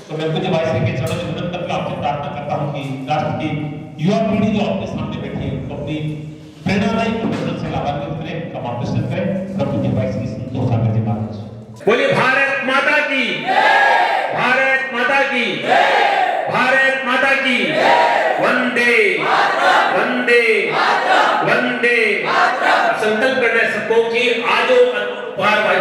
तो मैं पूज्य भाई श्री के चरणों में वंदन करके आपसे प्रार्थना करता हूं कि राष्ट्र की युवा पीढ़ी जो आपके सामने बैठी है उनको अपनी प्रेरणादायी प्रवचन से लाभान्वित करें, उनका मार्गदर्शन करें। प्रभु पूज्य भाई श्री संतोष सागर जी महाराज। बोलिए भारत माता की जय, भारत माता की जय, भारत माता की जय, वंदे वंदे वंदे। संकल्प करना है सबको कि आज जो उपहार भाई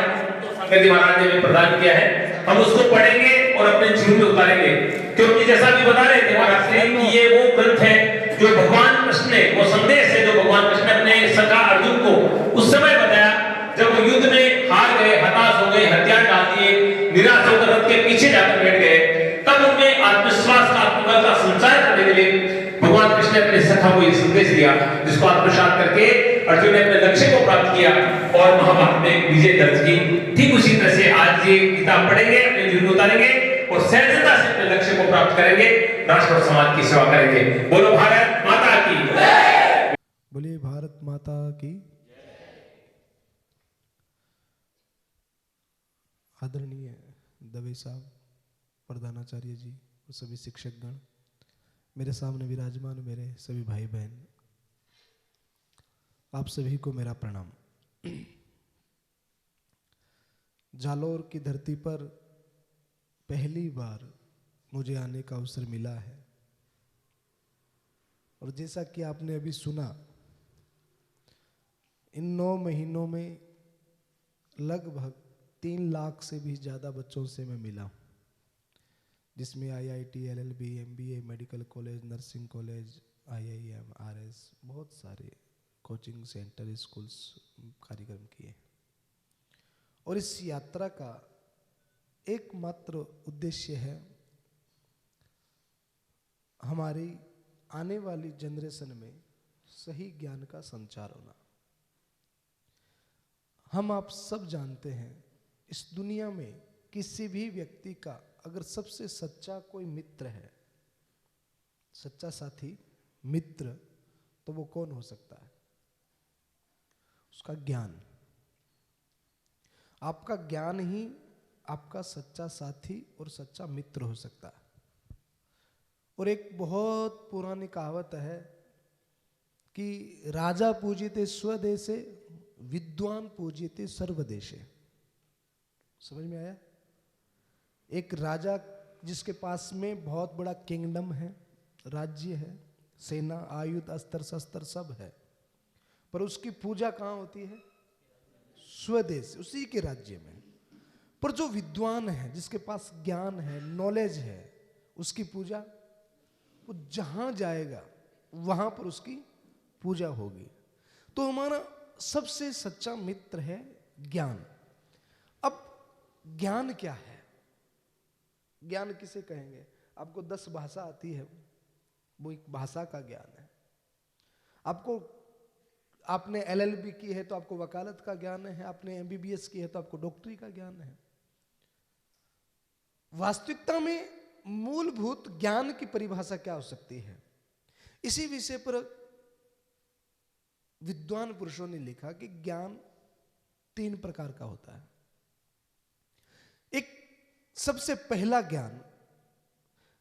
सागर जी महाराज ने प्रदान किया है हम उसको पढ़ेंगे और अपने जीवन में उतारेंगे, क्योंकि जैसा भी बता रहे थे महाराज ने कि ये वो ग्रंथ है जो भगवान कृष्ण ने, वो संदेश है जो भगवान कृष्ण ने अपने सखा अर्जुन को उस समय बताया जब वो युद्ध में हार गए, हताश हो गए, हथियार डाल दिए, निराश होकर रथ के पीछे जाकर बैठ गए। तब उनमें आत्मविश्वास का, आत्मबल का संचार करने के लिए भगवान कृष्ण ने अपने सखा को ये संदेश दिया, जिसको आत्मसात करके अर्जुन ने अपने लक्ष्य को प्राप्त किया और महाभारत में विजय दर्ज की। ठीक उसी तरह से आज ये किताब पढ़ेंगे, अपने जीवन में उतारेंगे और सहजता से अपने लक्ष्य को प्राप्त करेंगे, राष्ट्र और समाज की सेवा करेंगे। बोलो भारत माता की जय। बोलिए भारत माता की। आदरणीय दवे साहब, प्रधानाचार्य जी और सभी शिक्षकगण, मेरे सामने विराजमान मेरे सभी भाई बहन, आप सभी को मेरा प्रणाम। जालोर की धरती पर पहली बार मुझे आने का अवसर मिला है और जैसा कि आपने अभी सुना, इन 9 महीनों में लगभग 3 लाख से भी ज़्यादा बच्चों से मैं मिला हूँ, जिसमें IIT, LLB, MBA, medical college, nursing college, IIM, RS, बहुत सारे कोचिंग सेंटर, स्कूल्स कार्यक्रम किए। और इस यात्रा का एकमात्र उद्देश्य है हमारी आने वाली जनरेशन में सही ज्ञान का संचार होना। हम आप सब जानते हैं, इस दुनिया में किसी भी व्यक्ति का अगर सबसे सच्चा कोई मित्र है, सच्चा साथी, मित्र, तो वो कौन हो सकता है? उसका ज्ञान। आपका ज्ञान ही आपका सच्चा साथी और सच्चा मित्र हो सकता है। और एक बहुत पुरानी कहावत है कि राजा पूजिते स्वदेशे, विद्वान पूजिते सर्वदेशे। समझ में आया? एक राजा जिसके पास में बहुत बड़ा किंगडम है, राज्य है, सेना, आयुध, अस्त्र शस्त्र सब है, पर उसकी पूजा कहाँ होती है? स्वदेश, उसी के राज्य में। पर जो विद्वान है, जिसके पास ज्ञान है, नॉलेज है, उसकी पूजा, वो जहां जाएगा वहां पर उसकी पूजा होगी। तो हमारा सबसे सच्चा मित्र है ज्ञान। अब ज्ञान क्या है? ज्ञान किसे कहेंगे? आपको 10 भाषा आती है, वो एक भाषा का ज्ञान है। आपने LLB की है तो आपको वकालत का ज्ञान है, आपने MBBS की है तो आपको डॉक्टरी का ज्ञान है। वास्तविकता में मूलभूत ज्ञान की परिभाषा क्या हो सकती है? इसी विषय पर विद्वान पुरुषों ने लिखा कि ज्ञान 3 प्रकार का होता है। एक सबसे पहला ज्ञान,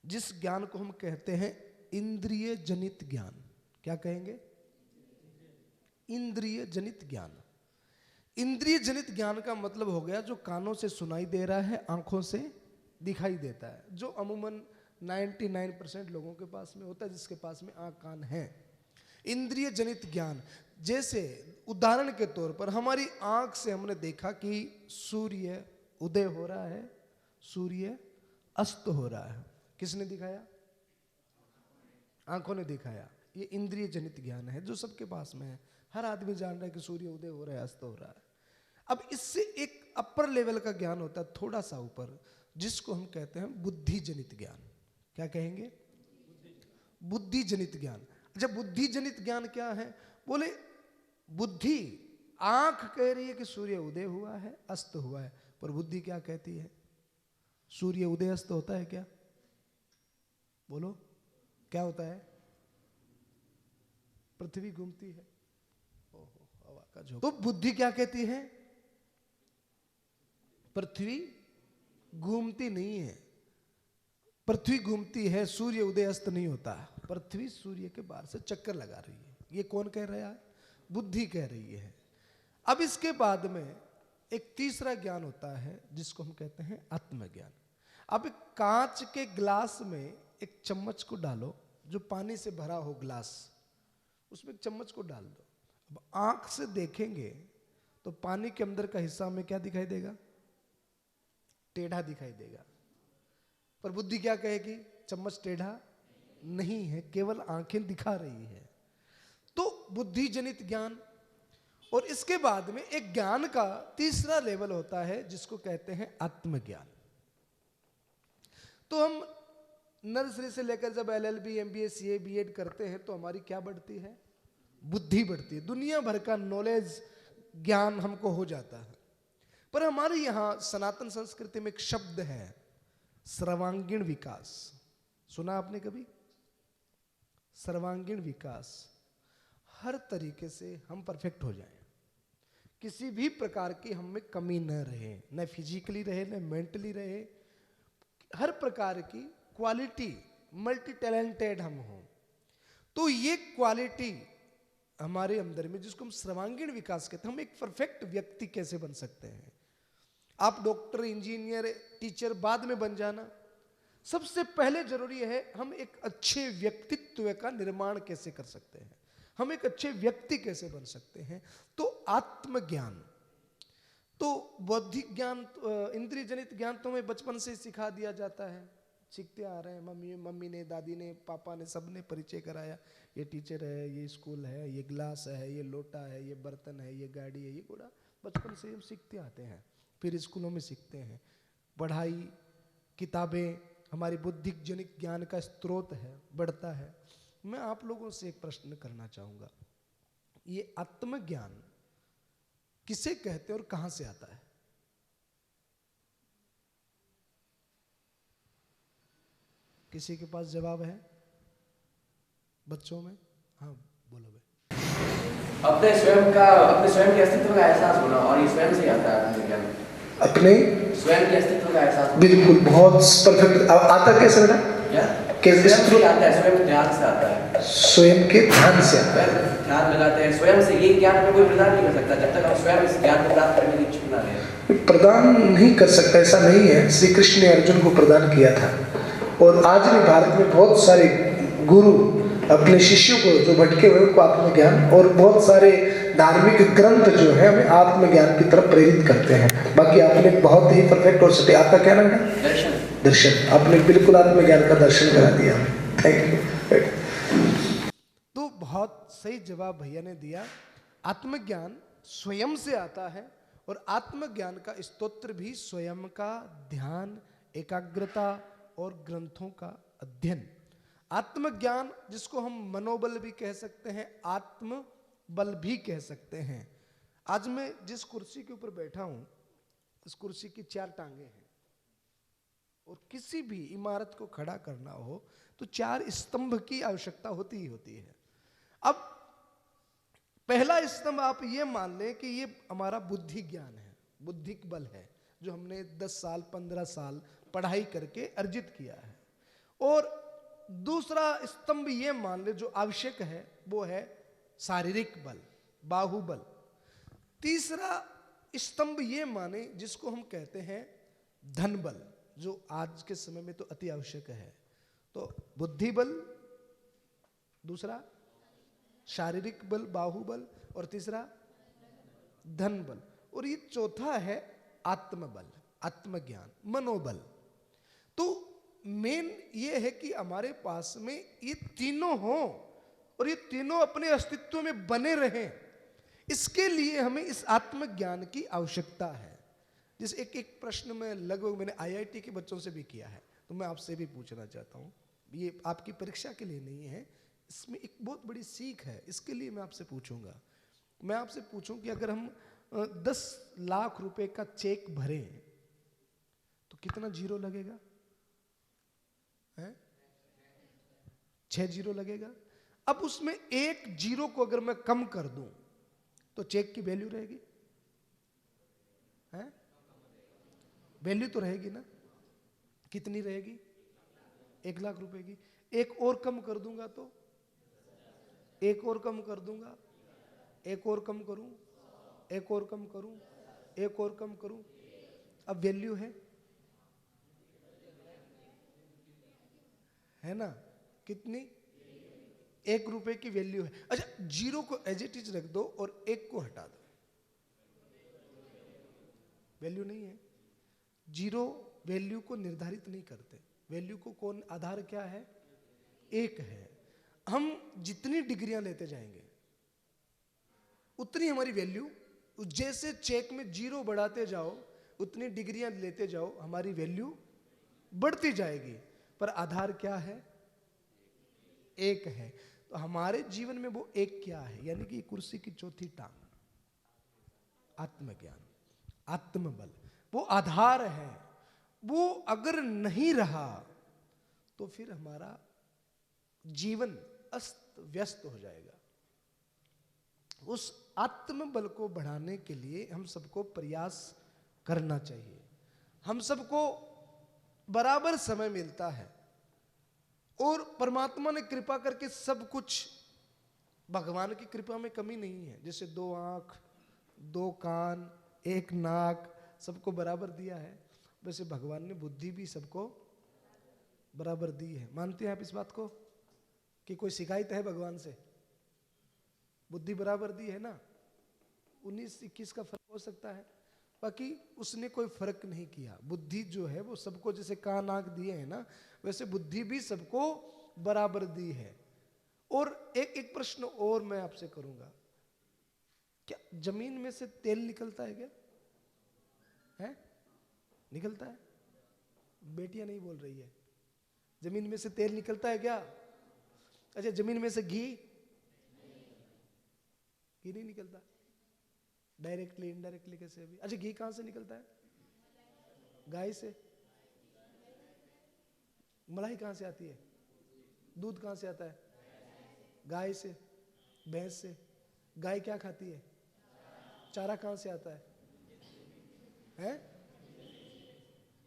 जिस ज्ञान को हम कहते हैं इंद्रिय जनित ज्ञान। क्या कहेंगे? इंद्रिय जनित ज्ञान। इंद्रिय जनित ज्ञान का मतलब हो गया जो कानों से सुनाई दे रहा है, आंखों से दिखाई देता है, जो अमूमन 99% लोगों के पास में होता है, जिसके पास में आंख कान है। इंद्रिय जनित ज्ञान, जैसे उदाहरण के तौर पर हमारी आंख से हमने देखा कि सूर्य उदय हो रहा है, सूर्य अस्त हो रहा है। किसने दिखाया? आंखों ने दिखाया। ये इंद्रिय जनित ज्ञान है जो सबके पास में है। हर आदमी जान रहा है कि सूर्य उदय हो रहा है, अस्त हो रहा है। अब इससे एक अपर लेवल का ज्ञान होता है, थोड़ा सा ऊपर, जिसको हम कहते हैं बुद्धि जनित ज्ञान। क्या कहेंगे? बुद्धि जनित ज्ञान। अच्छा, बुद्धि जनित ज्ञान क्या है? बोले बुद्धि, आंख कह रही है कि सूर्य उदय हुआ है, अस्त हुआ है, पर बुद्धि क्या कहती है? सूर्य उदय अस्त होता है क्या? बोलो, क्या होता है? पृथ्वी घूमती है। ओहो, हवा का झोंका। तो बुद्धि क्या कहती है? पृथ्वी घूमती नहीं है। पृथ्वी घूमती है, सूर्य उदय अस्त नहीं होता। पृथ्वी सूर्य के बाहर से चक्कर लगा रही है। ये कौन कह रहा है? बुद्धि कह रही है। अब इसके बाद में एक तीसरा ज्ञान होता है जिसको हम कहते हैं आत्मज्ञान। अब एक कांच के ग्लास में एक चम्मच को डालो, जो पानी से भरा हो ग्लास, उसमें एक चम्मच को डाल दो। अब आंख से देखेंगे तो पानी के अंदर का हिस्सा में क्या दिखाई देगा? टेढ़ा दिखाई देगा। पर बुद्धि क्या कहेगी? चम्मच टेढ़ा नहीं है, केवल आंखें दिखा रही है। तो बुद्धि जनित ज्ञान। और इसके बाद में एक ज्ञान का तीसरा लेवल होता है जिसको कहते हैं आत्मज्ञान। तो हम नर्सरी से लेकर जब LLB, MBA, CA, B.Ed करते हैं तो हमारी क्या बढ़ती है? बुद्धि बढ़ती है। दुनिया भर का नॉलेज, ज्ञान हमको हो जाता है। पर हमारे यहां सनातन संस्कृति में एक शब्द है, सर्वांगीण विकास। सुना आपने कभी? सर्वांगीण विकास। हर तरीके से हम परफेक्ट हो जाएं, किसी भी प्रकार की हम में कमी न रहे, न फिजिकली रहे, न मेंटली रहे। हर प्रकार की क्वालिटी, मल्टी टैलेंटेड हम हों। तो ये क्वालिटी हमारे अंदर में, जिसको हम सर्वांगीण विकास कहते हैं, हम एक परफेक्ट व्यक्ति कैसे बन सकते हैं? आप डॉक्टर, इंजीनियर, टीचर बाद में बन जाना। सबसे पहले जरूरी है हम एक अच्छे व्यक्तित्व का निर्माण कैसे कर सकते हैं, हम एक अच्छे व्यक्ति कैसे बन सकते हैं। तो आत्मज्ञान, तो बौद्धिक ज्ञान, इंद्रिय जनित ज्ञान तो हमें बचपन से सिखा दिया जाता है, सीखते आ रहे हैं। मम्मी ने, दादी ने, पापा ने, सब ने परिचय कराया। ये टीचर है, ये स्कूल है, ये ग्लास है, ये लोटा है, ये बर्तन है, ये गाड़ी है, ये घोड़ा। बचपन से हम सीखते आते हैं, फिर स्कूलों में सीखते हैं। पढ़ाई, किताबें हमारी बुद्धिक जनित ज्ञान का स्रोत है, बढ़ता है। मैं आप लोगों से एक प्रश्न करना चाहूंगा, ये आत्मज्ञान किसे कहते हैं और कहां से आता है? किसी के पास जवाब है बच्चों में? हाँ बोलो भाई। अपने स्वयं के अस्तित्व का एहसास होना, और ये स्वयं से आता है आत्मज्ञान। अपने स्वयं के अस्तित्व का एहसास, बिल्कुल, बहुत परफेक्ट। आता कैसे बेटा? स्वयं से आता है, स्वयं ध्यान से आता है, स्वयं के ध्यान से आता है। ध्यान लगाते हैं स्वयं से। ये ज्ञान में कोई प्रदान नहीं कर सकता जब तक हम स्वयं इस ज्ञान को प्राप्त करने की इच्छुक ना रहे। प्रदान नहीं कर सकता ऐसा नहीं है। श्री कृष्ण ने अर्जुन को प्रदान किया था, और आज भी भारत में बहुत सारे गुरु अपने शिष्यों को, जो भटके हुए उनको आत्मज्ञान, और बहुत सारे धार्मिक ग्रंथ जो है हमें आत्मज्ञान की तरफ प्रेरित करते हैं। बाकी आपने बहुत ही परफेक्ट और सटीक, आपका क्या नाम है? दर्शन। दर्शन, आपने बिल्कुल आत्मज्ञान का दर्शन करा दिया हमें। Thank you. तो बहुत सही जवाब भैया ने दिया। आत्मज्ञान स्वयं से आता है, और आत्मज्ञान का स्तोत्र भी स्वयं का ध्यान, एकाग्रता और ग्रंथों का अध्ययन। आत्मज्ञान जिसको हम मनोबल भी कह सकते हैं, आत्मबल भी कह सकते हैं। आज मैं जिस कुर्सी के ऊपर बैठा हूं, इस कुर्सी की 4 टांगे हैं, और किसी भी इमारत को खड़ा करना हो तो 4 स्तंभ की आवश्यकता होती ही होती है। अब पहला स्तंभ आप ये मान लें कि ये हमारा बुद्धि ज्ञान है, बुद्धिक बल है, जो हमने 10 साल 15 साल पढ़ाई करके अर्जित किया है। और दूसरा स्तंभ ये मान ले जो आवश्यक है, वो है शारीरिक बल, बाहुबल। तीसरा स्तंभ ये माने जिसको हम कहते हैं धन बल, जो आज के समय में तो अति आवश्यक है। तो बुद्धि बल, दूसरा शारीरिक बल बाहुबल, और तीसरा धन बल, और ये चौथा है आत्मबल, आत्मज्ञान, मनोबल। तो मेन ये है कि हमारे पास में ये तीनों हो, और ये तीनों अपने अस्तित्व में बने रहें। इसके लिए हमें इस आत्मज्ञान की आवश्यकता है। जिस एक प्रश्न में लगभग मैंने IIT के बच्चों से भी किया है, तो मैं आपसे भी पूछना चाहता हूँ। ये आपकी परीक्षा के लिए नहीं है, इसमें एक बहुत बड़ी सीख है। इसके लिए मैं आपसे पूछूंगा, मैं आपसे पूछूं कि अगर हम 10 लाख रुपए का चेक भरें तो कितना जीरो लगेगा? 6 जीरो लगेगा। अब उसमें 1 जीरो को अगर मैं कम कर दूं तो चेक की वैल्यू रहेगी? वैल्यू तो रहेगी ना? कितनी रहेगी? 1,00,000 रुपए की। एक और कम कर दूंगा तो, एक और कम कर दूंगा, एक और कम करूं, एक और कम करूं, एक और कम करूं। अब वैल्यू है ना कितनी? 1 रुपए की वैल्यू है। अच्छा, 0 को एज इट इज रख दो और 1 को हटा दो, वैल्यू नहीं है। 0 वैल्यू को निर्धारित नहीं करते, वैल्यू को कौन, आधार क्या है? 1 है। हम जितनी डिग्रियां लेते जाएंगे उतनी हमारी वैल्यू, जैसे चेक में 0 बढ़ाते जाओ उतनी डिग्रियां लेते जाओ, हमारी वैल्यू बढ़ती जाएगी। पर आधार क्या है? 1 है। तो हमारे जीवन में वो 1 क्या है? यानी कि कुर्सी की चौथी टांग, आत्मज्ञान, आत्मबल, वो आधार है। वो अगर नहीं रहा तो फिर हमारा जीवन अस्त व्यस्त हो जाएगा। उस आत्मबल को बढ़ाने के लिए हम सबको प्रयास करना चाहिए। हम सबको बराबर समय मिलता है और परमात्मा ने कृपा करके सब कुछ, भगवान की कृपा में कमी नहीं है। जैसे 2 आंख, 2 कान, 1 नाक, सबको बराबर दिया है, वैसे भगवान ने बुद्धि भी सबको बराबर दी है। मानते हैं आप इस बात को कि कोई शिकायत है भगवान से? बुद्धि बराबर दी है ना। 19-21 का फर्क हो सकता है, बाकी उसने कोई फर्क नहीं किया। बुद्धि जो है वो सबको, जैसे कान आंख दिए हैं ना, वैसे बुद्धि भी सबको बराबर दी है। और एक प्रश्न और मैं आपसे करूंगा, क्या जमीन में से तेल निकलता है क्या? है? निकलता है? बेटियां नहीं बोल रही है। जमीन में से तेल निकलता है क्या? अच्छा, जमीन में से घी नहीं निकलता? डायरेक्टली इनडायरेक्टली कैसे भी? अच्छा, घी कहां से निकलता है? गाय से। मलाई कहां से आती है? दूध कहां से आता है? गाय से, भैंस से। गाय क्या खाती है? चारा कहां से आता है? हैं?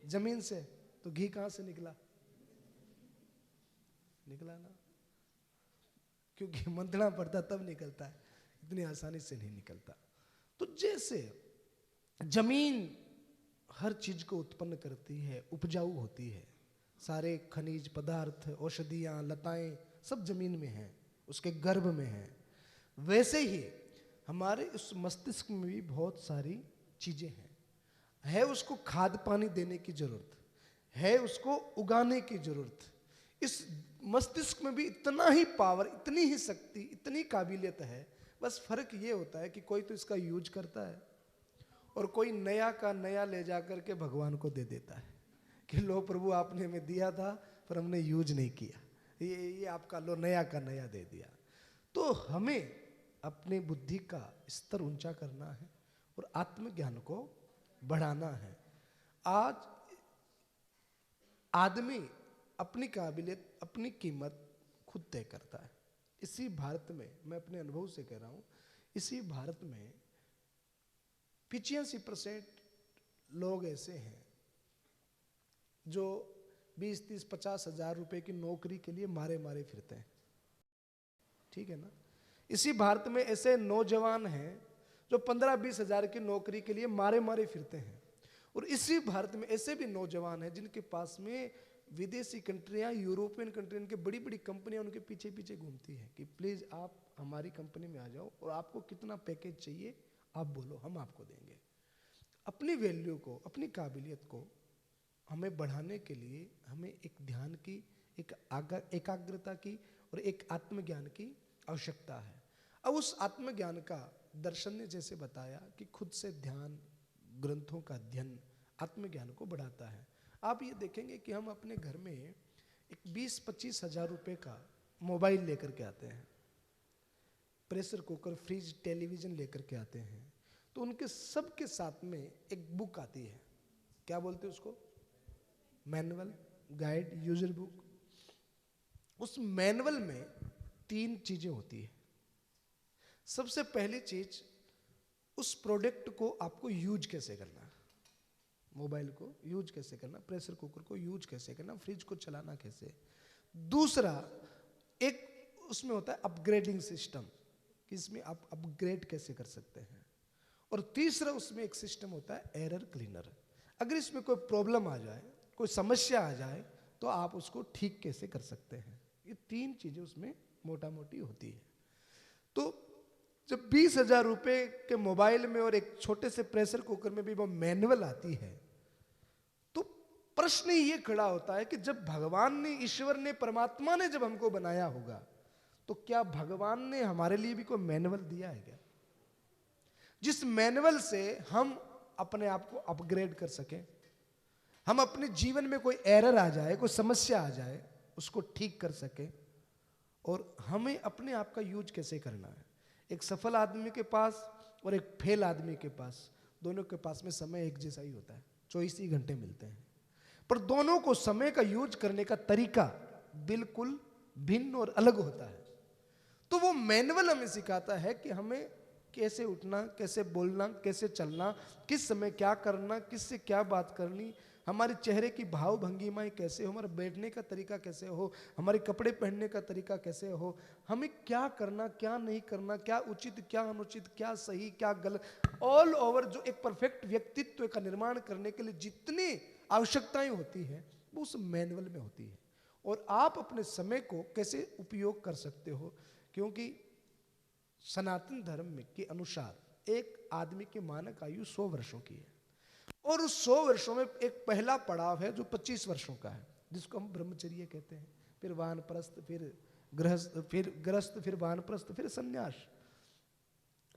जमीन से। तो घी कहां से निकला? निकला ना, क्योंकि मंथना पड़ता तब निकलता है, इतनी आसानी से नहीं निकलता। तो जैसे जमीन हर चीज को उत्पन्न करती है, उपजाऊ होती है, सारे खनिज पदार्थ, औषधियां, लताएं सब जमीन में हैं, उसके गर्भ में हैं। वैसे ही हमारे उस मस्तिष्क में भी बहुत सारी चीजें हैं। है उसको खाद पानी देने की जरूरत है, उसको उगाने की जरूरत। इस मस्तिष्क में भी इतना ही पावर, इतनी ही शक्ति, इतनी काबिलियत है। बस फर्क ये होता है कि कोई तो इसका यूज करता है और कोई नया का नया ले जाकर के भगवान को दे देता है कि लो प्रभु आपने हमें दिया था पर हमने यूज नहीं किया, ये आपका लो नया का नया दे दिया। तो हमें अपने बुद्धि का स्तर ऊंचा करना है और आत्मज्ञान को बढ़ाना है। आज आदमी अपनी काबिलियत, अपनी कीमत खुद तय करता है। इसी भारत में, मैं अपने अनुभव से कह रहा हूं, इसी भारत में 85% लोग ऐसे हैं जो 20, 30, 50 हजार रुपए की नौकरी के लिए मारे मारे फिरते हैं। ठीक है ना? इसी भारत में ऐसे नौजवान हैं जो 15-20 हजार की नौकरी के लिए मारे मारे फिरते हैं। और इसी भारत में ऐसे भी नौजवान हैं जिनके पास में विदेशी कंट्रियां, यूरोपियन कंट्रियां, की बड़ी बड़ी कंपनियां उनके पीछे पीछे घूमती हैं कि प्लीज आप हमारी कंपनी में आ जाओ और आपको कितना पैकेज चाहिए आप बोलो, हम आपको देंगे। अपनी वैल्यू को, अपनी काबिलियत को हमें बढ़ाने के लिए हमें एक ध्यान की, एक एकाग्रता की और एक आत्मज्ञान की आवश्यकता है। अब उस आत्मज्ञान का दर्शन ने जैसे बताया कि खुद से ध्यान, ग्रंथों का अध्ययन आत्मज्ञान को बढ़ाता है। आप ये देखेंगे कि हम अपने घर में एक 20-25 हजार रुपए का मोबाइल लेकर के आते हैं, प्रेशर कुकर, फ्रिज, टेलीविजन लेकर के आते हैं, तो उनके सब के साथ में एक बुक आती है। क्या बोलते हैं उसको? Manual, guide, user book. उस मैनुअल में 3 चीजें होती है। सबसे पहली चीज, उस प्रोडक्ट को आपको यूज कैसे करना है। मोबाइल को यूज कैसे करना, प्रेशर कुकर को यूज कैसे करना, फ्रिज को चलाना कैसे। दूसरा एक उसमें होता है अपग्रेडिंग सिस्टम, कि इसमें आप अपग्रेड कैसे कर सकते हैं। और तीसरा उसमें एक सिस्टम होता है एरर क्लीनर, अगर इसमें कोई प्रॉब्लम आ जाए, कोई समस्या आ जाए, तो आप उसको ठीक कैसे कर सकते हैं। ये 3 चीजें उसमें मोटा मोटी होती है। तो जब 20,000 रुपए के मोबाइल में और एक छोटे से प्रेशर कुकर में भी वो मैनुअल आती है, तो प्रश्न ये खड़ा होता है कि जब भगवान ने, ईश्वर ने, परमात्मा ने जब हमको बनाया होगा, तो क्या भगवान ने हमारे लिए भी कोई मैनुअल दिया है क्या, जिस मैनुअल से हम अपने आप को अपग्रेड कर सकें, हम अपने जीवन में कोई एरर आ जाए, कोई समस्या आ जाए, उसको ठीक कर सकें। और हमें अपने आप का यूज कैसे करना है। एक सफल आदमी के पास और एक फेल आदमी के पास, दोनों के पास में समय एक जैसा ही होता है, 24 ही घंटे मिलते हैं, पर दोनों को समय का यूज करने का तरीका बिल्कुल भिन्न और अलग होता है। तो वो मैनुअल हमें सिखाता है कि हमें कैसे उठना, कैसे बोलना, कैसे चलना, किस समय क्या करना, किससे क्या बात करनी, हमारे चेहरे की भाव भंगिमाएं कैसे हो, हमारे बैठने का तरीका कैसे हो, हमारे कपड़े पहनने का तरीका कैसे हो, हमें क्या करना, क्या नहीं करना, क्या उचित, क्या अनुचित, क्या सही, क्या गलत, ऑल ओवर जो एक परफेक्ट व्यक्तित्व का निर्माण करने के लिए जितनी आवश्यकताएं होती हैं, वो उस मैनुअल में होती है। और आप अपने समय को कैसे उपयोग कर सकते हो, क्योंकि सनातन धर्म के अनुसार एक आदमी की मानक आयु 100 वर्षों की है, और उस 100 वर्षों में एक पहला पड़ाव है जो 25 वर्षों का है, जिसको हम ब्रह्मचर्य कहते हैं, फिर वानप्रस्थ, फिर गृहस्थ, फिर वानप्रस्थ, फिर संन्यास।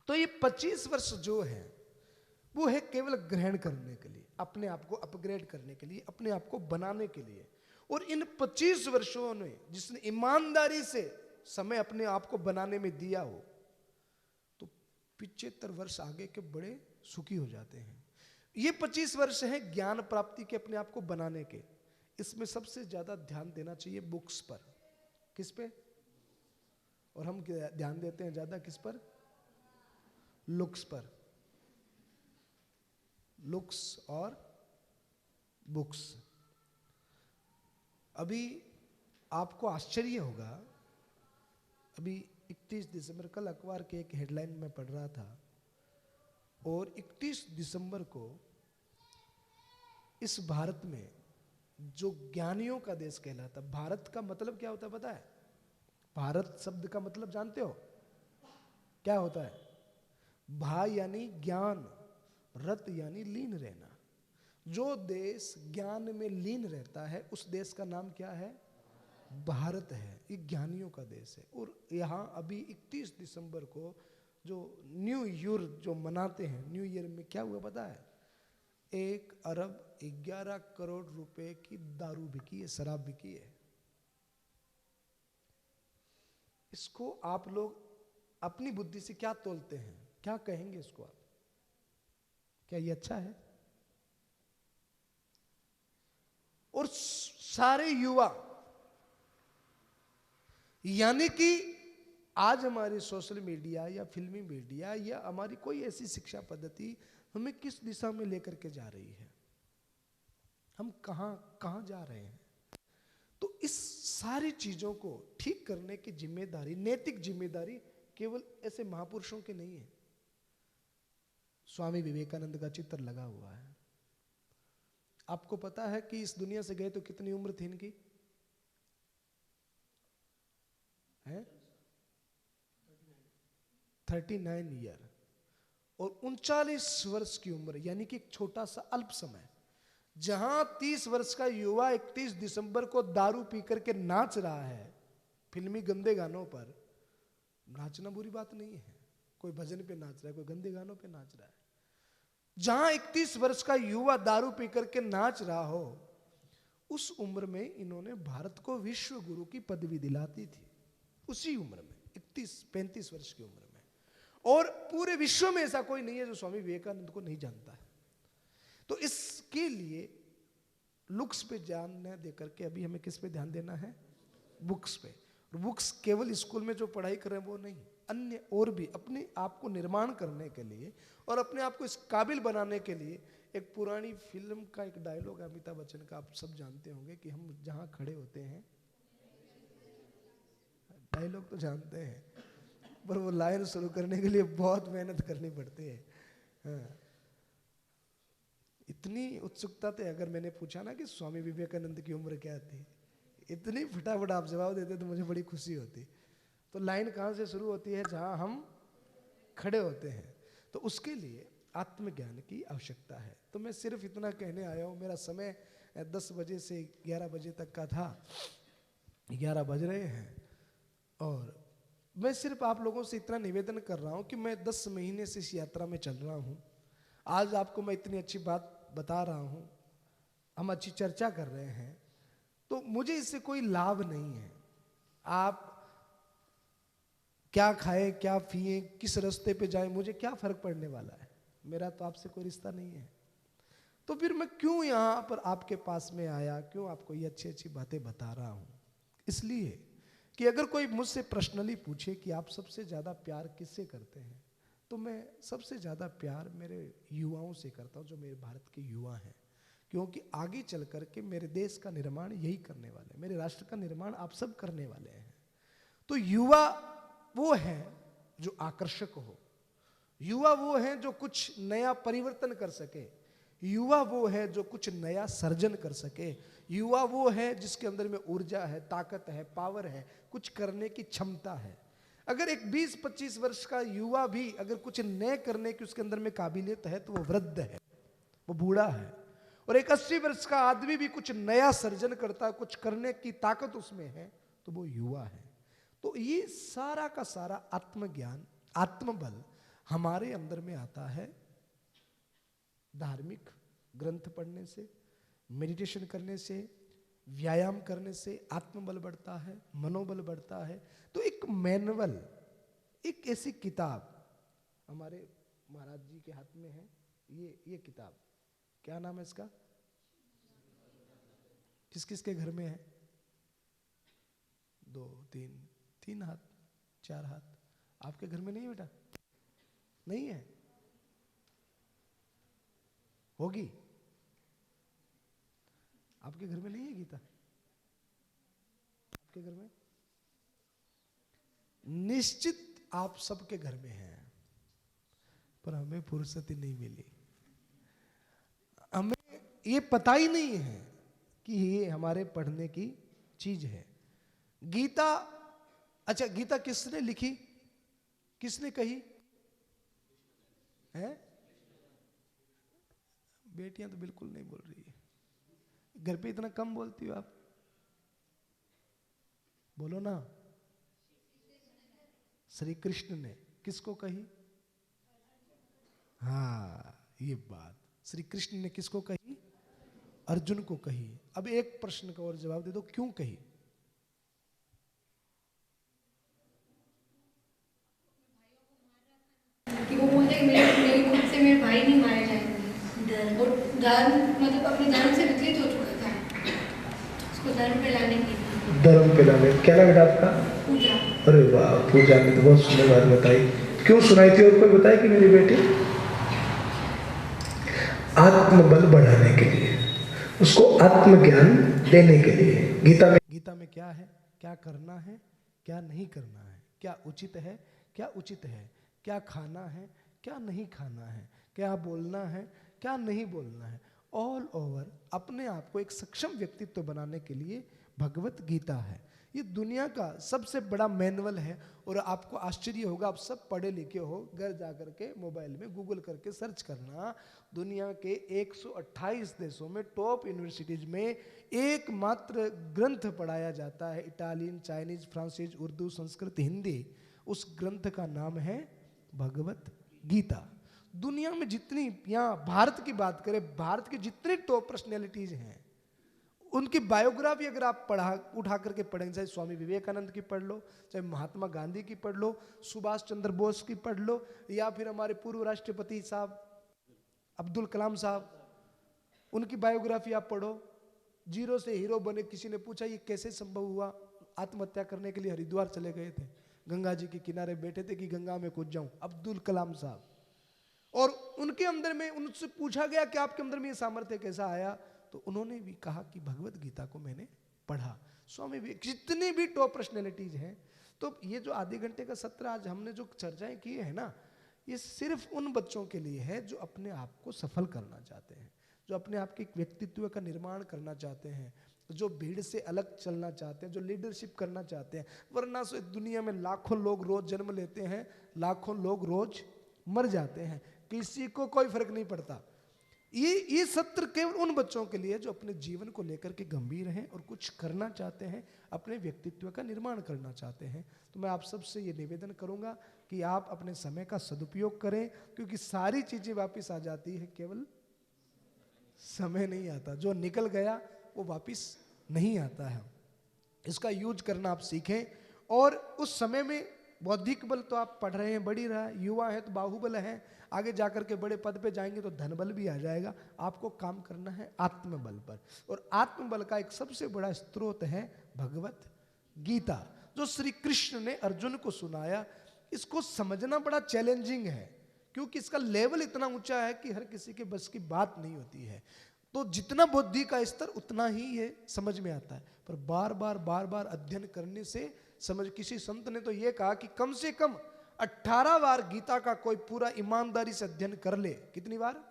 तो ये 25 वर्ष जो है वो है केवल ग्रहण करने के लिए, अपने आप को अपग्रेड करने के लिए, अपने आप को बनाने के लिए। और इन 25 वर्षों में जिसने ईमानदारी से समय अपने आप को बनाने में दिया हो, तो 75 वर्ष आगे के बड़े सुखी हो जाते हैं। ये 25 वर्ष हैं ज्ञान प्राप्ति के, अपने आप को बनाने के। इसमें सबसे ज्यादा ध्यान देना चाहिए बुक्स पर। किस पे? और हम ध्यान देते हैं ज्यादा किस पर? लुक्स पर। लुक्स और बुक्स। अभी आपको आश्चर्य होगा, अभी 31 दिसंबर, कल अखबार के एक हेडलाइन में पढ़ रहा था, और 31 दिसंबर को इस भारत में जो ज्ञानियों का देश कहलाता, भारत का मतलब क्या होता है पता है? भारत शब्द का मतलब जानते हो क्या होता है? भा यानी ज्ञान, रत यानी लीन रहना। जो देश ज्ञान में लीन रहता है उस देश का नाम क्या है? भारत है। ये ज्ञानियों का देश है। और यहाँ अभी 31 दिसंबर को जो न्यू ईयर जो मनाते हैं, न्यू ईयर में क्या हुआ पता है? 1 अरब 11 करोड़ रुपए की दारू बिकी है, शराब बिकी है। इसको आप लोग अपनी बुद्धि से क्या तोलते हैं, क्या कहेंगे इसको आप? क्या ये अच्छा है? और सारे युवा, यानी कि आज हमारी सोशल मीडिया या फिल्मी मीडिया या हमारी कोई ऐसी शिक्षा पद्धति हमें किस दिशा में लेकर के जा रही है, हम कहां जा रहे हैं? तो इस सारी चीजों को ठीक करने की जिम्मेदारी, नैतिक जिम्मेदारी केवल ऐसे महापुरुषों की नहीं है। स्वामी विवेकानंद का चित्र लगा हुआ है। आपको पता है कि इस दुनिया से गए तो कितनी उम्र थी इनकी? है 39 ईयर। और 39 वर्ष की उम्र, यानी कि एक छोटा सा अल्प समय, जहां 30 वर्ष का युवा 31 दिसंबर को दारू पी करके नाच रहा है फिल्मी गंदे गानों पर। नाचना बुरी बात नहीं है, कोई भजन पे नाच रहा है, कोई गंदे गानों पे नाच रहा है। जहां 31 वर्ष का युवा दारू पी करके नाच रहा हो, उस उम्र में इन्होंने भारत को विश्व गुरु की पदवी दिलाती थी। उसी उम्र में 31-35 वर्ष की उम्र में। और पूरे विश्व में ऐसा कोई नहीं है जो स्वामी विवेकानंद को नहीं जानता है। तो इसके लिए लुक्स पे ध्यान न दे करके अभी हमें किस पे ध्यान देना है? बुक्स पे। बुक्स केवल स्कूल में जो पढ़ाई कर रहे हैं वो नहीं, अन्य और भी अपने आप को निर्माण करने के लिए और अपने आप को इस काबिल बनाने के लिए एक पुरानी फिल्म का एक डायलॉग है अमिताभ बच्चन का, आप सब जानते होंगे कि हम जहां खड़े होते हैं, डायलॉग तो जानते हैं, पर वो लाइन शुरू करने के लिए बहुत मेहनत करनी पड़ती है। हाँ। इतनी उत्सुकता थी, अगर मैंने पूछा ना कि स्वामी विवेकानंद की उम्र क्या थी, इतनी फटाफट आप जवाब देते तो मुझे बड़ी खुशी होती। तो लाइन कहाँ से शुरू होती है? जहां हम खड़े होते हैं। तो उसके लिए आत्मज्ञान की आवश्यकता है। तो मैं सिर्फ इतना कहने आया हूँ। मेरा समय 10 बजे से 11 बजे तक का था, 11 बज रहे हैं, और मैं सिर्फ आप लोगों से इतना निवेदन कर रहा हूँ कि मैं 10 महीने से इस यात्रा में चल रहा हूँ। आज आपको मैं इतनी अच्छी बात बता रहा हूँ, हम अच्छी चर्चा कर रहे हैं, तो मुझे इससे कोई लाभ नहीं है। आप क्या खाएं, क्या पिए, किस रास्ते पे जाएं, मुझे क्या फर्क पड़ने वाला है? मेरा तो आपसे कोई रिश्ता नहीं है। तो फिर मैं क्यों यहाँ पर आपके पास में आया, क्यों आपको ये अच्छी अच्छी बातें बता रहा हूँ? इसलिए कि अगर कोई मुझसे पर्सनली पूछे कि आप सबसे ज़्यादा प्यार किससे करते हैं, तो मैं सबसे ज़्यादा प्यार मेरे युवाओं से करता हूँ, जो मेरे भारत के युवा हैं। क्योंकि आगे चल कर के मेरे देश का निर्माण यही करने वाले हैं, मेरे राष्ट्र का निर्माण आप सब करने वाले हैं। तो युवा वो है जो आकर्षक हो, युवा वो है जो कुछ नया परिवर्तन कर सके, युवा वो है जो कुछ नया सर्जन कर सके, युवा वो है जिसके अंदर में ऊर्जा है, ताकत है, पावर है, कुछ करने की क्षमता है। अगर एक 20-25 वर्ष का युवा भी अगर कुछ नए करने की उसके अंदर में काबिलियत है, तो वो वृद्ध है, वो बूढ़ा है। और एक 80 वर्ष का आदमी भी कुछ नया सर्जन करता है, कुछ करने की ताकत उसमें है, तो वो युवा है। तो ये सारा का सारा आत्मज्ञान, आत्मबल हमारे अंदर में आता है धार्मिक ग्रंथ पढ़ने से, मेडिटेशन करने से, व्यायाम करने से आत्मबल बढ़ता है, मनोबल बढ़ता है। तो एक मैनुअल, एक ऐसी किताब हमारे महाराज जी के हाथ में है, ये किताब, क्या नाम है इसका? किस किस के घर में है? 2, 3 हाथ, 4 हाथ। आपके घर में नहीं है बेटा? नहीं है? होगी? आपके घर में नहीं है गीता? आपके घर में? निश्चित आप सबके घर में है, पर हमें फुर्सत ही नहीं मिली। हमें ये पता ही नहीं है कि ये हमारे पढ़ने की चीज है। गीता, अच्छा गीता किसने लिखी, किसने कही है? बेटियां तो बिल्कुल नहीं बोल रही है। घर पे इतना कम बोलती हो आप, बोलो ना। श्री कृष्ण ने किसको कही? हाँ, ये बात श्री कृष्ण ने किसको कही? अर्जुन को कही। अब एक प्रश्न का और जवाब दे दो, क्यों कही? कि वो बोलते हैं मेरे खुद से मेरे भाई नहीं मारे जाएंगे। वो धर्म मतलब अपने धर्म से विचलित हो चुका था, उसको धर्म पे लाने के लिए। धर्म पे लाने, क्या नाम बेटा आपका? पूजा। अरे वाह, पूजा ने तो बहुत सुंदर बात बताई। क्यों सुनाई थी? और कोई बताए कि मेरी बेटी? आत्मबल बढ़ाने के लिए, उसको आत्मज्ञान देने के लिए। गीता में क्या है, क्या करना है, क्या नहीं करना है, क्या उचित है, क्या उचित है, क्या खाना है, क्या नहीं खाना है, क्या बोलना है, क्या नहीं बोलना है, ऑल ओवर अपने आप को एक सक्षम व्यक्तित्व बनाने के लिए भगवत गीता है। ये दुनिया का सबसे बड़ा मैनुअल है। और आपको आश्चर्य होगा, आप सब पढ़े लिखे हो, घर जाकर के मोबाइल में गूगल करके सर्च करना, दुनिया के 128 देशों में टॉप यूनिवर्सिटीज में एकमात्र ग्रंथ पढ़ाया जाता है, इटालियन, चाइनीज, फ्रांसीज, उर्दू, संस्कृत, हिंदी। उस ग्रंथ का नाम है भगवत गीता। दुनिया में जितनी, यहाँ भारत की बात करें, भारत की जितनी टॉप पर्सनैलिटीज हैं, उनकी बायोग्राफी अगर आप उठा करके पढ़ेंगे, चाहे स्वामी विवेकानंद की पढ़ लो, चाहे महात्मा गांधी की पढ़ लो, सुभाष चंद्र बोस की पढ़ लो, या फिर हमारे पूर्व राष्ट्रपति साहब अब्दुल कलाम साहब, उनकी बायोग्राफी आप पढ़ो। जीरो से हीरो बने। किसी ने पूछा ये कैसे संभव हुआ? आत्महत्या करने के लिए हरिद्वार चले गए थे, गंगा जी के किनारे बैठे थे कि गंगा में कूद जाऊं। अब्दुल कलाम साहब, और उनके अंदर में उनसे पूछा गया कि आपके अंदर में ये सामर्थ्य कैसा आया, तो उन्होंने भी कहा कि भगवत गीता को मैंने पढ़ा। स्वामी जितनी भी टॉप पर्सनैलिटीज हैं, तो ये जो आधे घंटे का सत्र आज हमने जो चर्चाएं की है ना, ये सिर्फ उन बच्चों के लिए है जो अपने आप को सफल करना चाहते हैं, जो अपने आप के व्यक्तित्व का निर्माण करना चाहते हैं, जो भीड़ से अलग चलना चाहते हैं, जो लीडरशिप करना चाहते हैं। वरना से दुनिया में लाखों लोग रोज जन्म लेते हैं, लाखों लोग रोज मर जाते हैं, किसी को कोई फर्क नहीं पड़ता। ये सत्र केवल उन बच्चों के लिए जो अपने जीवन को लेकर के गंभीर हैं और कुछ करना चाहते हैं, अपने व्यक्तित्व का निर्माण करना चाहते हैं। तो मैं आप सबसे ये निवेदन करूंगा कि आप अपने समय का सदुपयोग करें, क्योंकि सारी चीजें वापस आ जाती है, केवल समय नहीं आता। जो निकल गया वो वापस नहीं आता है। इसका यूज करना आप सीखें। और उस समय में बौद्धिक बल तो आप पढ़ रहे हैं, बढ़ ही रहा है, युवा है तो बाहुबल है, आगे जाकर के बड़े पद पे जाएंगे तो धन बल भी आ जाएगा। आपको काम करना है आत्मबल पर, और आत्मबल का एक सबसे बड़ा स्रोत है भगवत गीता, जो श्री कृष्ण ने अर्जुन को सुनाया। इसको समझना बड़ा चैलेंजिंग है, क्योंकि इसका लेवल इतना ऊंचा है कि हर किसी के बस की बात नहीं होती है। तो जितना बुद्धि का स्तर उतना ही ये समझ में आता है, पर बार बार अध्ययन करने से समझ। किसी संत ने तो ये कहा कि कम से कम 18 बार गीता का कोई पूरा ईमानदारी से अध्ययन कर ले। कितनी बार?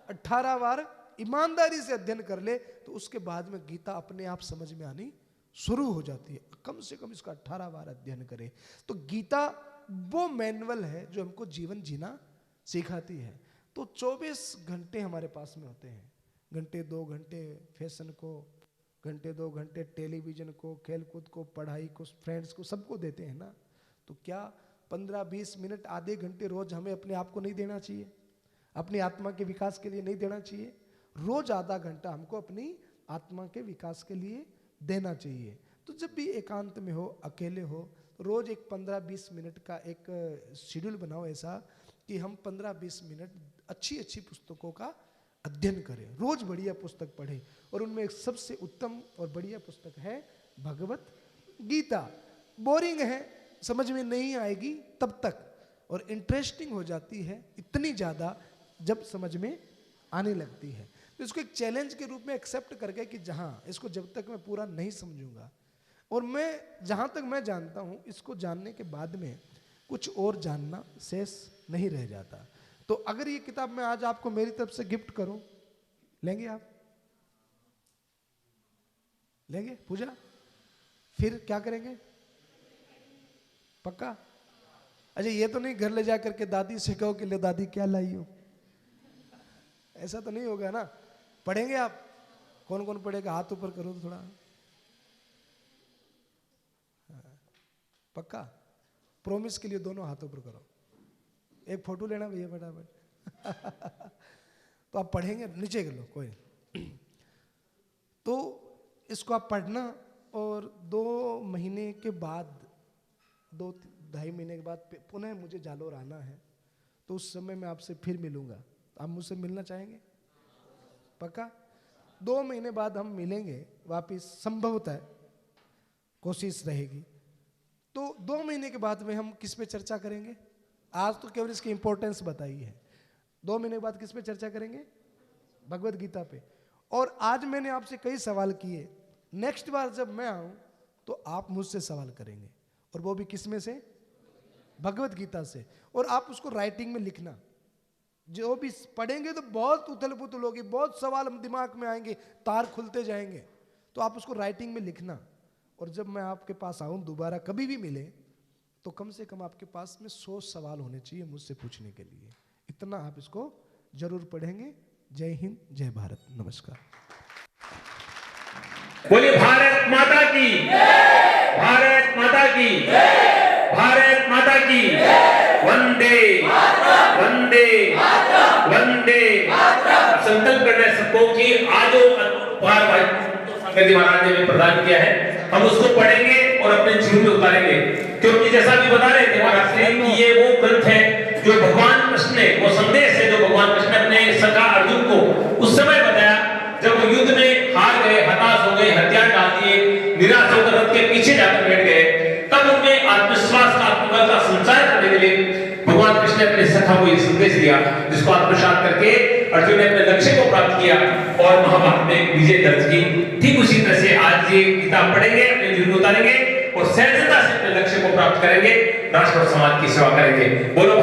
18 बार ईमानदारी से अध्ययन कर ले, तो उसके बाद में गीता अपने आप समझ में आनी शुरू हो जाती है। कम से कम इसका 18 बार अध्ययन करे। तो गीता वो मैनुअल है जो हमको जीवन जीना सिखाती है। तो 24 घंटे हमारे पास में होते हैं, घंटे 2 घंटे फैशन को, घंटे 2 घंटे टेलीविजन को, खेलकूद को, पढ़ाई को, फ्रेंड्स को, सबको देते हैं ना। तो क्या 15-20 मिनट, आधे घंटे रोज हमें अपने आप को नहीं देना चाहिए? अपनी आत्मा के विकास के लिए नहीं देना चाहिए? रोज आधा घंटा हमको अपनी आत्मा के विकास के लिए देना चाहिए। तो जब भी एकांत में हो, अकेले हो, तो रोज एक 15-20 मिनट का एक शेड्यूल बनाओ ऐसा कि हम 15-20 मिनट अच्छी पुस्तकों का अध्ययन करें, रोज बढ़िया पुस्तक पढ़ें। और उनमें एक सबसे उत्तम और बढ़िया पुस्तक है भगवत गीता। बोरिंग है, समझ में नहीं आएगी तब तक, और इंटरेस्टिंग हो जाती है इतनी ज़्यादा जब समझ में आने लगती है। तो इसको एक चैलेंज के रूप में एक्सेप्ट करके कि जहाँ इसको जब तक मैं पूरा नहीं समझूंगा, और मैं जहाँ तक मैं जानता हूँ, इसको जानने के बाद में कुछ और जानना शेष नहीं रह जाता। तो अगर ये किताब मैं आज आपको मेरी तरफ से गिफ्ट करूं, लेंगे आप? लेंगे पूजा? फिर क्या करेंगे? पक्का? अच्छा, ये तो नहीं घर ले जा करके दादी से कहो कि ले दादी क्या लाई हो, ऐसा तो नहीं होगा ना? पढ़ेंगे आप? कौन कौन पढ़ेगा? हाथ ऊपर करो तो थोड़ा। पक्का? प्रॉमिस के लिए दोनों हाथ ऊपर करो। एक फोटो लेना भैया फटाफट। तो आप पढ़ेंगे, नीचे कर लो कोई। तो इसको आप पढ़ना, और 2 महीने के बाद, 2-2.5 महीने के बाद पुनः मुझे जालोर आना है। तो उस समय मैं आपसे फिर मिलूंगा। आप मुझसे मिलना चाहेंगे? पक्का? 2 महीने बाद हम मिलेंगे वापिस, संभवतः कोशिश रहेगी। तो 2 महीने के बाद में हम किस पे चर्चा करेंगे? आज तो केवल इसकी इंपॉर्टेंस बताई है। 2 महीने के बाद किस पे चर्चा करेंगे? भगवत गीता पे। और आज मैंने आपसे कई सवाल किए, नेक्स्ट बार जब मैं आऊं तो आप मुझसे सवाल करेंगे, और वो भी किस में से? भगवत गीता से। और आप उसको राइटिंग में लिखना। जो भी पढ़ेंगे तो बहुत उथल पुथल होगी, बहुत सवाल दिमाग में आएंगे, तार खुलते जाएंगे। तो आप उसको राइटिंग में लिखना, और जब मैं आपके पास आऊं दोबारा कभी भी मिले, तो कम से कम आपके पास में 100 सवाल होने चाहिए मुझसे पूछने के लिए। इतना आप इसको जरूर पढ़ेंगे। जय हिंद, जय भारत, नमस्कार। बोलिए भारत माता की, भारत माता की, भारत माता की, वंदे वंदे वंदे। संकल्प करना है सबको कि आज उपहार भाई संगति महाराज ने प्रदान किया है, हम उसको पढ़ेंगे और अपने जीवन में उतारेंगे। क्योंकि जैसा भी बता रहे थे महाराज ने कि ये वो ग्रंथ है जो भगवान कृष्ण ने, वो संदेश है जो भगवान कृष्ण ने अपने सखा अर्जुन को उस समय बताया जब वो युद्ध में हार गए, हताश हो गए, हथियार डाल दिए, निराश होकर रथ के पीछे जाकर बैठ गए। तब उनमें आत्मविश्वास का, आत्मबल का संचार करने के लिए भगवान कृष्ण ने अपने सखा को ये संदेश दिया, जिसको आत्मसात करके अर्जुन ने अपने लक्ष्य को प्राप्त किया और महाभारत में विजय दर्ज की। ठीक उसी तरह से आज ये किताब पढ़ेंगे, अपने जीवन में उतारेंगे और सहजता से अपने लक्ष्य को प्राप्त करेंगे, राष्ट्र और समाज की सेवा करेंगे। बोलो